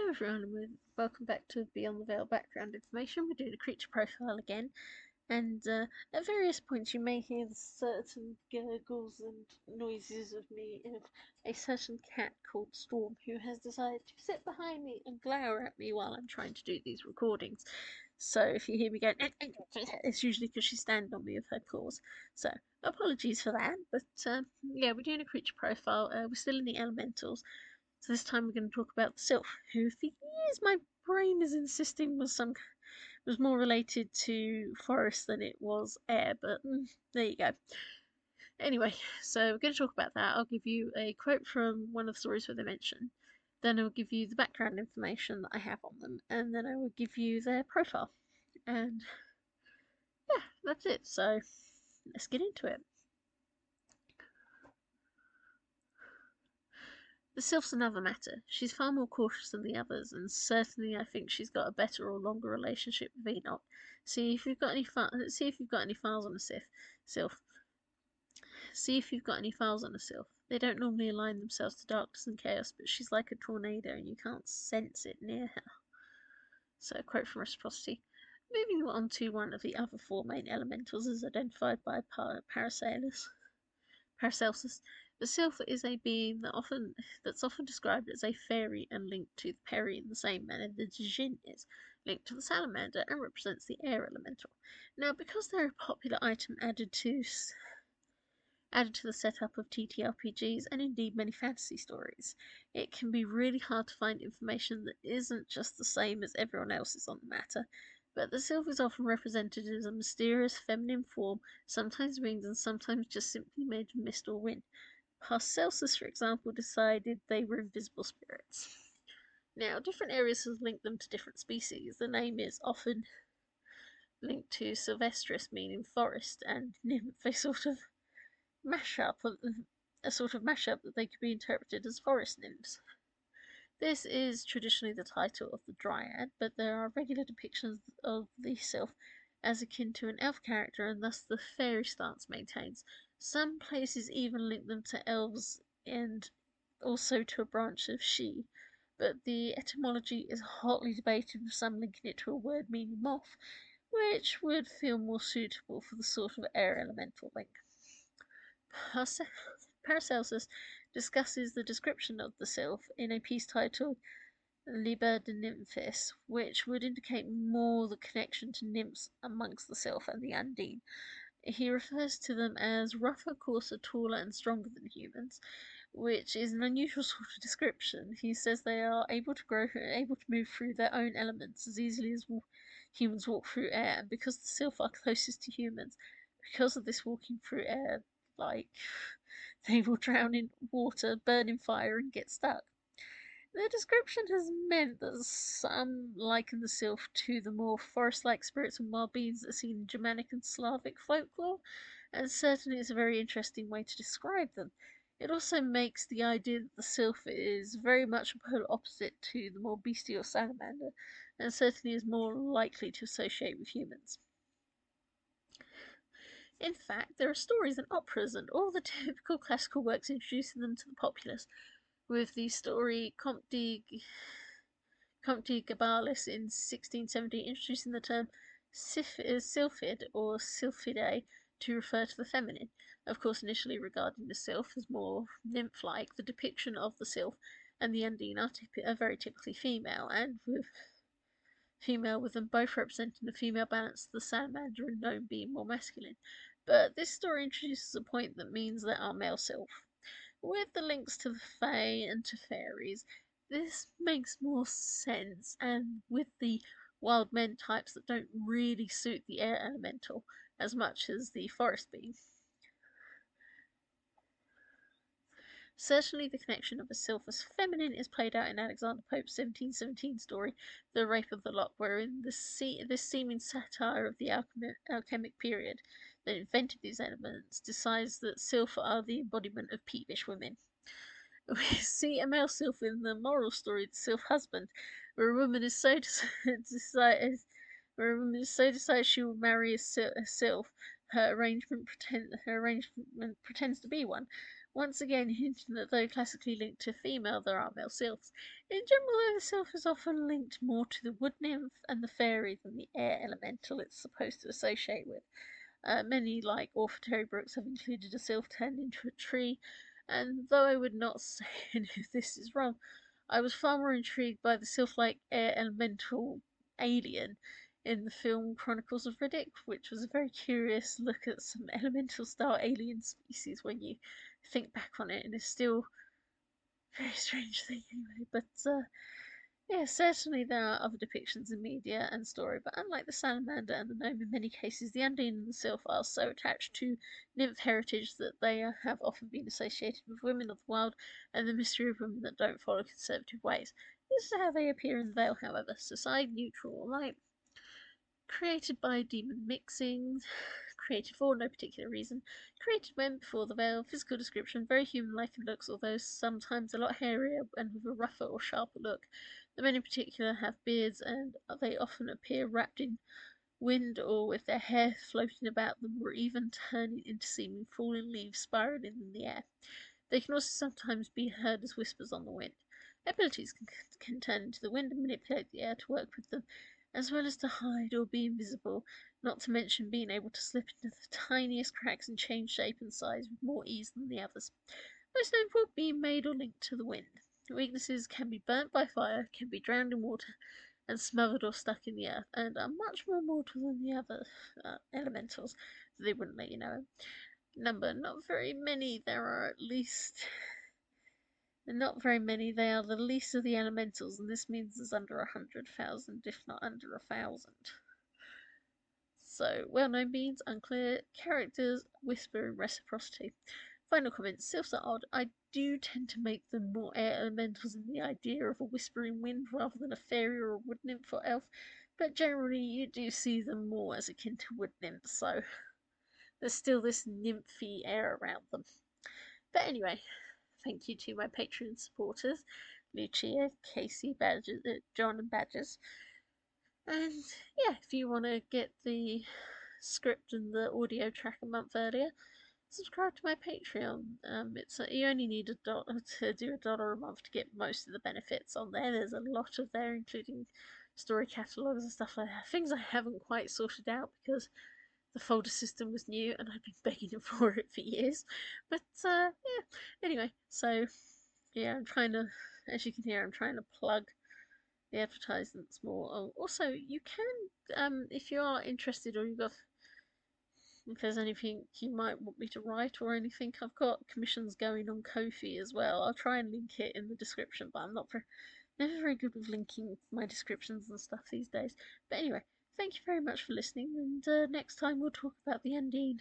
Hello everyone, and welcome back to Beyond the Veil background information. We're doing a creature profile again, and at various points you may hear certain gurgles and noises of me of a certain cat called Storm who has decided to sit behind me and glower at me while I'm trying to do these recordings. So if you hear me going, it's usually because she's standing on me with her claws. So apologies for that, but yeah, we're doing a creature profile. We're still in the elementals. So this time we're going to talk about the Sylph, who for years my brain is insisting was more related to forest than it was air, but there you go. Anyway, so we're going to talk about that. I'll give you a quote from one of the stories where they mention. Then I'll give you the background information that I have on them, and then I will give you their profile. And yeah, that's it. So let's get into it. The Sylph's another matter. She's far more cautious than the others, and certainly I think she's got a better or longer relationship with Enoch. See if you've got any files on a Sylph. See if you've got any files on a Sylph. They don't normally align themselves to darkness and chaos, but she's like a tornado and you can't sense it near her. So, quote from Reciprocity. Moving on to one of the other four main elementals as identified by Paracelsus. The Sylph is a being that's often described as a fairy and linked to the Peri in the same manner the Djinn is linked to the salamander and represents the air elemental. Now, because they're a popular item added to the setup of TTRPGs and indeed many fantasy stories, it can be really hard to find information that isn't just the same as everyone else's on the matter. But the Sylph is often represented as a mysterious feminine form, sometimes winged and sometimes just simply made of mist or wind. Paracelsus, for example, decided they were invisible spirits. Now, different areas have linked them to different species. The name is often linked to sylvestris, meaning forest, and nymph, a sort of mashup that they could be interpreted as forest nymphs. This is traditionally the title of the dryad, but there are regular depictions of the Sylph as akin to an elf character, and thus the fairy stance maintains. Some places even link them to elves and also to a branch of she, but the etymology is hotly debated, with some linking it to a word meaning moth, which would feel more suitable for the sort of air elemental link. Paracelsus discusses the description of the Sylph in a piece titled Liber de Nymphis, which would indicate more the connection to nymphs amongst the Sylph and the Undine. He refers to them as rougher, coarser, taller, and stronger than humans, which is an unusual sort of description. He says they are able to move through their own elements as easily as humans walk through air, and because the Sylph are closest to humans, because of this walking through air, like, they will drown in water, burn in fire, and get stuck. The description has meant that some liken the Sylph to the more forest-like spirits and wild beings that are seen in Germanic and Slavic folklore, and certainly it's a very interesting way to describe them. It also makes the idea that the Sylph is very much a polar opposite to the more bestial salamander, and certainly is more likely to associate with humans. In fact, there are stories and operas and all the typical classical works introducing them to the populace, with the story Comte de Gabalis in 1670 introducing the term sylphid or sylphidae to refer to the feminine. Of course, initially regarding the Sylph as more nymph-like, the depiction of the Sylph and the Undine are very typically female, and with them both representing the female balance of the salamander and gnome being more masculine. But this story introduces a point that means there are male Sylph. With the links to the Fae and to fairies, this makes more sense, and with the wild men types that don't really suit the air elemental as much as the forest being. Certainly the connection of a Sylph as feminine is played out in Alexander Pope's 1717 story, The Rape of the Lock, wherein this seeming satire of the alchemic period that invented these elements decides that Sylph are the embodiment of peevish women. We see a male Sylph in the moral story, The Sylph Husband, where a woman is so decided she will marry a Sylph, her arrangement pretends to be one, once again hinting that though classically linked to female, there are male sylphs. In general, though, the sylph is often linked more to the wood nymph and the fairy than the air elemental it's supposed to associate with. Many, like orphan books, have included a sylph turned into a tree, and though I would not say any of this is wrong, I was far more intrigued by the sylph-like air elemental alien in the film Chronicles of Riddick, which was a very curious look at some elemental-style alien species when you think back on it, and it's still a very strange thing anyway. But yeah, certainly there are other depictions in media and story, but unlike the salamander and the gnome, in many cases the undine and the sylph are so attached to nymph heritage that they have often been associated with women of the wild and the mystery of women that don't follow conservative ways. This is how they appear in the Vale, however, so side neutral light. Created by Demon Mixing, created for no particular reason, created when before the Veil, physical description, very human-like in looks, although sometimes a lot hairier and with a rougher or sharper look. The men in particular have beards, and they often appear wrapped in wind or with their hair floating about them, or even turning into seeming falling leaves spiraling in the air. They can also sometimes be heard as whispers on the wind. Abilities can turn into the wind and manipulate the air to work with them, as well as to hide or be invisible, not to mention being able to slip into the tiniest cracks and change shape and size with more ease than the others. Most known for being made or linked to the wind. Weaknesses can be burnt by fire, can be drowned in water, and smothered or stuck in the earth, and are much more mortal than the other elementals. They wouldn't let you know. Number, not very many. There are at least not very many. They are the least of the elementals, and this means there's under 100,000, if not under 1,000. So, well-known beings, unclear. Characters, whisper, and reciprocity. Final comments. Sylphs are odd. I do tend to make them more air elementals in the idea of a whispering wind rather than a fairy or a wood nymph or elf, but generally you do see them more as akin to wood nymphs, so there's still this nymphy air around them. But anyway, thank you to my Patreon supporters, Lucia, Casey, Badgers, John and Badgers. And yeah, if you want to get the script and the audio track a month earlier, subscribe to my Patreon. You only need $1 to do $1 a month to get most of the benefits on there. There's a lot of there, including story catalogues and stuff like that. Things I haven't quite sorted out because the folder system was new and I've been begging for it for years. But yeah, anyway, so yeah, I'm trying to, as you can hear, I'm trying to plug the advertisements more. Oh, also, you can, if you are interested or if there's anything you might want me to write or anything, I've got commissions going on Ko-fi as well. I'll try and link it in the description, but I'm never very good with linking my descriptions and stuff these days. But anyway, thank you very much for listening, and next time we'll talk about the Undine.